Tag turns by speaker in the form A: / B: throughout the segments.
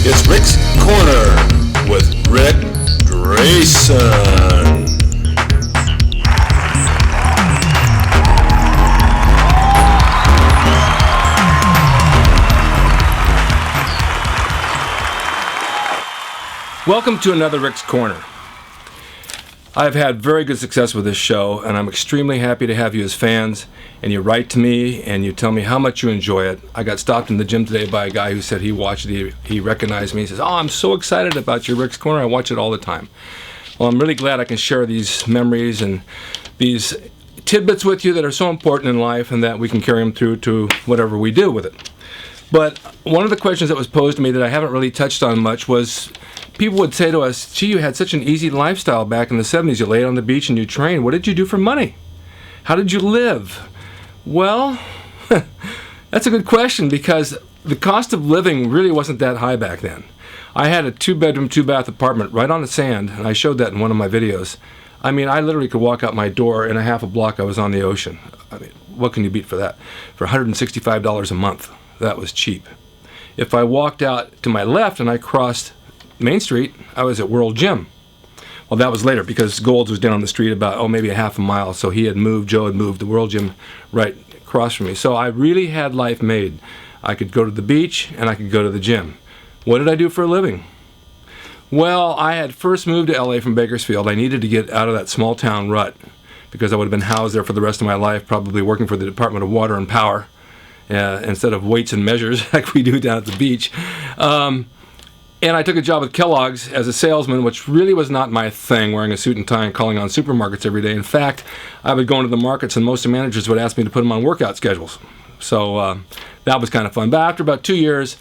A: It's Rick's Corner with Rick Drasin. Welcome to another Rick's Corner. I've had very good success with this show, and I'm extremely happy to have you as fans. And you write to me, and you tell me how much you enjoy it. I got stopped in the gym today by a guy who said he watched it. He recognized me. He says, "Oh, I'm so excited about your Rick's Corner. I watch it all the time." Well, I'm really glad I can share these memories and these tidbits with you that are so important in life, and that we can carry them through to whatever we do with it. But one of the questions that was posed to me that I haven't really touched on much was, people would say to us, "Gee, you had such an easy lifestyle back in the 70s. You laid on the beach and you trained. What did you do for money? How did you live?" Well, that's a good question, because the cost of living really wasn't that high back then. I had a 2-bedroom, 2-bath apartment right on the sand, and I showed that in one of my videos. I mean, I literally could walk out my door, in a half a block I was on the ocean. I mean, what can you beat for that? For $165 a month. That was cheap. If I walked out to my left and I crossed Main Street, I was at World Gym. Well, that was later, because Gold's was down the street about, maybe a half a mile. So Joe had moved the World Gym right across from me. So I really had life made. I could go to the beach and I could go to the gym. What did I do for a living? Well, I had first moved to LA from Bakersfield. I needed to get out of that small town rut, because I would have been housed there for the rest of my life, probably working for the Department of Water and Power, instead of weights and measures like we do down at the beach. And I took a job with Kellogg's as a salesman, which really was not my thing, wearing a suit and tie and calling on supermarkets every day. In fact, I would go into the markets and most of the managers would ask me to put them on workout schedules. So that was kind of fun. But after about 2 years,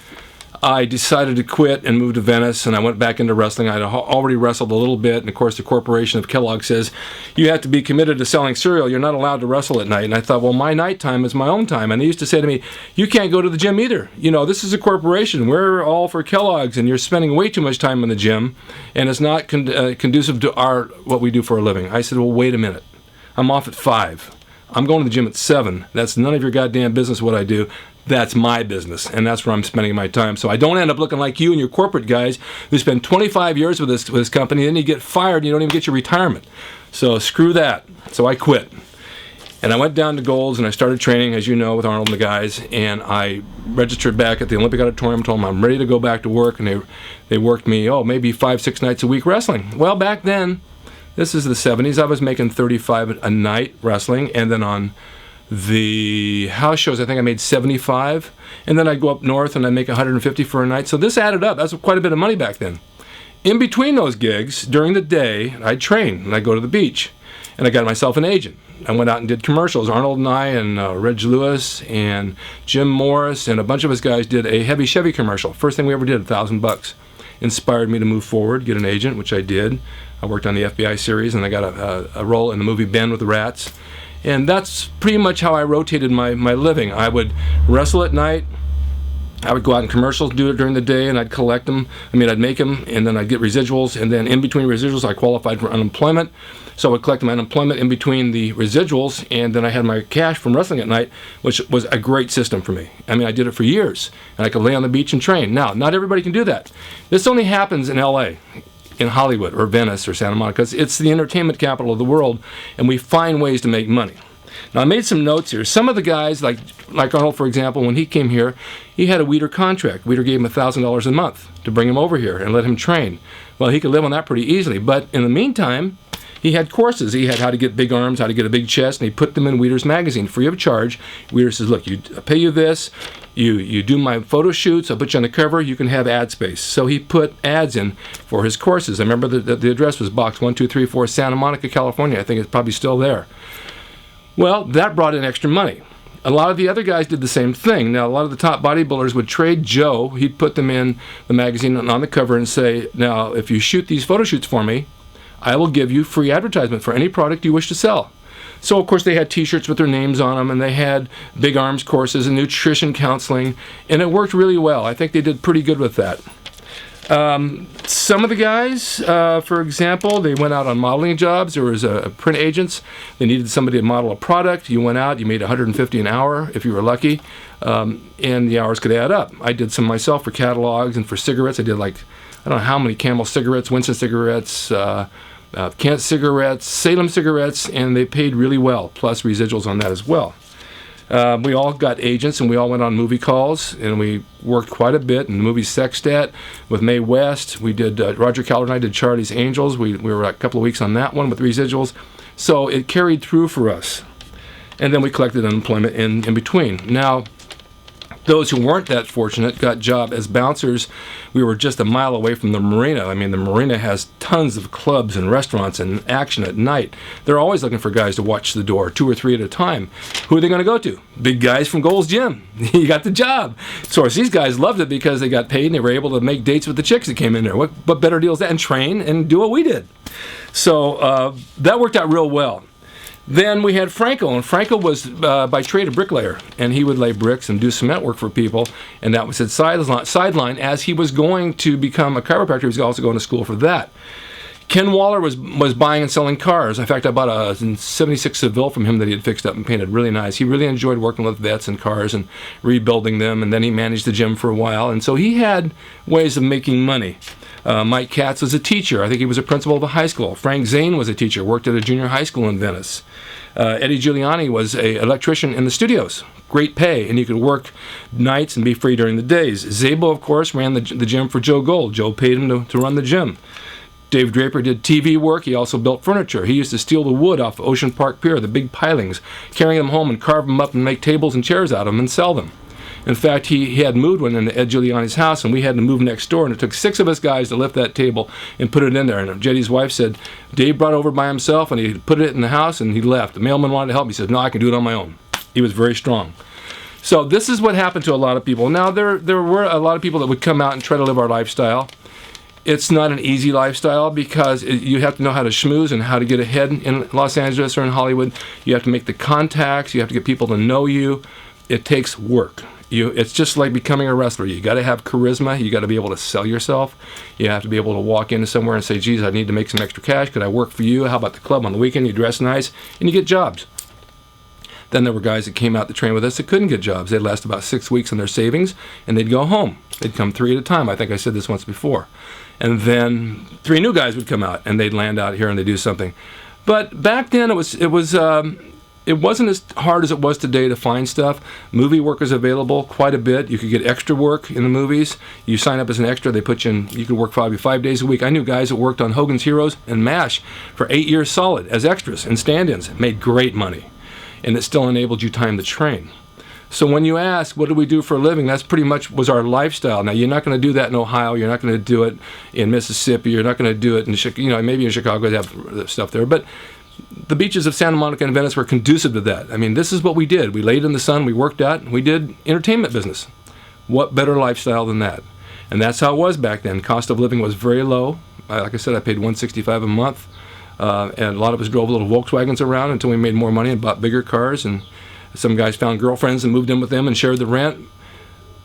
A: I decided to quit and move to Venice, and I went back into wrestling. I had already wrestled a little bit, and of course the corporation of Kellogg says, "You have to be committed to selling cereal. You're not allowed to wrestle at night." And I thought, well, my night time is my own time. And they used to say to me, "You can't go to the gym either. You know, this is a corporation. We're all for Kellogg's, and you're spending way too much time in the gym, and it's not conducive to what we do for a living." I said, "Well, wait a minute. I'm off at 5. I'm going to the gym at 7. That's none of your goddamn business what I do. That's my business, and that's where I'm spending my time. So I don't end up looking like you and your corporate guys who spend 25 years with this company, and then you get fired and you don't even get your retirement. So screw that." So I quit. And I went down to Gold's and I started training, as you know, with Arnold and the guys, and I registered back at the Olympic Auditorium, told them I'm ready to go back to work, and they worked me, maybe 5-6 nights a week wrestling. Well, back then, this is the 70s, I was making $35 a night wrestling, and then on the house shows, I think I made $75, and then I'd go up north and I'd make $150 for a night. So this added up. That's quite a bit of money back then. In between those gigs, during the day, I'd train and I'd go to the beach, and I got myself an agent. I went out and did commercials. Arnold and I and Reg Lewis and Jim Morris and a bunch of us guys did a heavy Chevy commercial. First thing we ever did, $1,000. Inspired me to move forward, get an agent, which I did. I worked on the FBI series, and I got a role in the movie Ben with the Rats. And that's pretty much how I rotated my living. I would wrestle at night. I would go out in commercials, do it during the day, and I'd collect them. I'd make them, and then I'd get residuals. And then in between residuals, I qualified for unemployment. So I would collect my unemployment in between the residuals, and then I had my cash from wrestling at night, which was a great system for me. I did it for years, and I could lay on the beach and train. Now, not everybody can do that. This only happens in LA. In Hollywood or Venice or Santa Monica. It's the entertainment capital of the world, and we find ways to make money. Now, I made some notes here. Some of the guys, like Arnold, for example, when he came here, he had a Weider contract. Weider gave him $1,000 a month to bring him over here and let him train. Well, he could live on that pretty easily, but in the meantime, he had courses. He had how to get big arms, how to get a big chest, and he put them in Weider's magazine free of charge. Weider says, "Look, I'll pay you this. You do my photo shoots. I'll put you on the cover. You can have ad space." So he put ads in for his courses. I remember the address was box 1234, Santa Monica, California. I think it's probably still there. Well, that brought in extra money. A lot of the other guys did the same thing. Now, a lot of the top bodybuilders would trade Joe. He'd put them in the magazine on the cover and say, "Now, if you shoot these photo shoots for me, I will give you free advertisement for any product you wish to sell." So, of course, they had T-shirts with their names on them, and they had big arms courses and nutrition counseling, and it worked really well. I think they did pretty good with that. Some of the guys, for example, they went out on modeling jobs. There was print agents. They needed somebody to model a product. You went out, you made $150 an hour if you were lucky, and the hours could add up. I did some myself for catalogs and for cigarettes. I did like, I don't know how many Camel cigarettes, Winston cigarettes, Kent cigarettes, Salem cigarettes, and they paid really well, plus residuals on that as well. We all got agents, and we all went on movie calls, and we worked quite a bit in the movie Sextet with Mae West. We did, Roger Callard and I did Charlie's Angels. We were a couple of weeks on that one with residuals. So it carried through for us. And then we collected unemployment in between. Now, those who weren't that fortunate got job as bouncers. We were just a mile away from the marina. I mean, the marina has tons of clubs and restaurants and action at night. They're always looking for guys to watch the door, 2 or 3 at a time. Who are they going to go to? Big guys from Gold's Gym. You got the job. So these guys loved it because they got paid and they were able to make dates with the chicks that came in there. What better deal is that? And train and do what we did. So that worked out real well. Then we had Franco, and Franco was by trade a bricklayer, and he would lay bricks and do cement work for people, and that was his sideline. As he was going to become a chiropractor, he was also going to school for that. Ken Waller was buying and selling cars. In fact, I bought a 76 Seville from him that he had fixed up and painted really nice. He really enjoyed working with vets and cars and rebuilding them, and then he managed the gym for a while, and so he had ways of making money. Mike Katz was a teacher. I think he was a principal of a high school. Frank Zane was a teacher, worked at a junior high school in Venice. Eddie Giuliani was an electrician in the studios. Great pay, and you could work nights and be free during the days. Zabel, of course, ran the gym for Joe Gold. Joe paid him to run the gym. Dave Draper did TV work. He also built furniture. He used to steal the wood off Ocean Park Pier, the big pilings, carry them home and carve them up and make tables and chairs out of them and sell them. In fact, he had moved one into Ed Giuliani's house, and we had to move next door, and it took 6 of us guys to lift that table and put it in there. And Jetty's wife said, Dave brought it over by himself, and he put it in the house, and he left. The mailman wanted to help me. He said, no, I can do it on my own. He was very strong. So this is what happened to a lot of people. Now, there were a lot of people that would come out and try to live our lifestyle. It's not an easy lifestyle because you have to know how to schmooze and how to get ahead in Los Angeles or in Hollywood. You have to make the contacts. You have to get people to know you. It takes work. It's just like becoming a wrestler. You got to have charisma. You got to be able to sell yourself. You have to be able to walk into somewhere and say, geez, I need to make some extra cash. Could I work for you? How about the club on the weekend? You dress nice and you get jobs. Then there were guys that came out to train with us that couldn't get jobs. They'd last about 6 weeks on their savings and they'd go home. They'd come 3 at a time. I think I said this once before. And then 3 new guys would come out and they'd land out here and they'd do something. But back then it wasn't as hard as it was today to find stuff. Movie work is available quite a bit. You could get extra work in the movies. You sign up as an extra, they put you in, you could work 5 days a week. I knew guys that worked on Hogan's Heroes and MASH for 8 years solid as extras and stand-ins. Made great money. And it still enabled you time to train. So when you ask, what do we do for a living? That's pretty much was our lifestyle. Now, you're not going to do that in Ohio. You're not going to do it in Mississippi. You're not going to do it in, maybe in Chicago they have stuff there. But the beaches of Santa Monica and Venice were conducive to that. I mean, this is what we did. We laid in the sun, we worked out, and we did entertainment business. What better lifestyle than that? And that's how it was back then. Cost of living was very low. Like I said, I paid $165 a month, and a lot of us drove little Volkswagens around until we made more money and bought bigger cars, and some guys found girlfriends and moved in with them and shared the rent.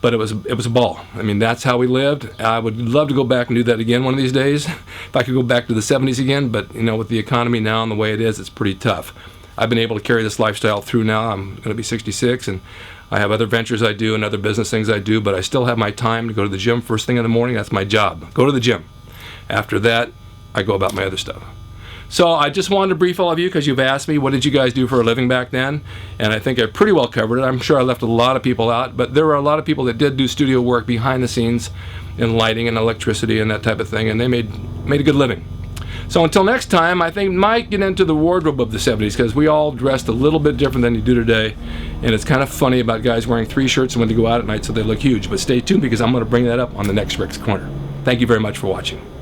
A: But it was a ball. I mean, that's how we lived. I would love to go back and do that again one of these days. If I could go back to the 70s again, but with the economy now and the way it is, it's pretty tough. I've been able to carry this lifestyle through now. I'm going to be 66, and I have other ventures I do and other business things I do, but I still have my time to go to the gym first thing in the morning. That's my job. Go to the gym. After that, I go about my other stuff. So I just wanted to brief all of you because you've asked me, what did you guys do for a living back then? And I think I pretty well covered it. I'm sure I left a lot of people out, but there were a lot of people that did do studio work behind the scenes in lighting and electricity and that type of thing, and they made a good living. So until next time, I think might get into the wardrobe of the 70s because we all dressed a little bit different than you do today, and it's kind of funny about guys wearing 3 shirts when they go out at night so they look huge. But stay tuned because I'm going to bring that up on the next Rick's Corner. Thank you very much for watching.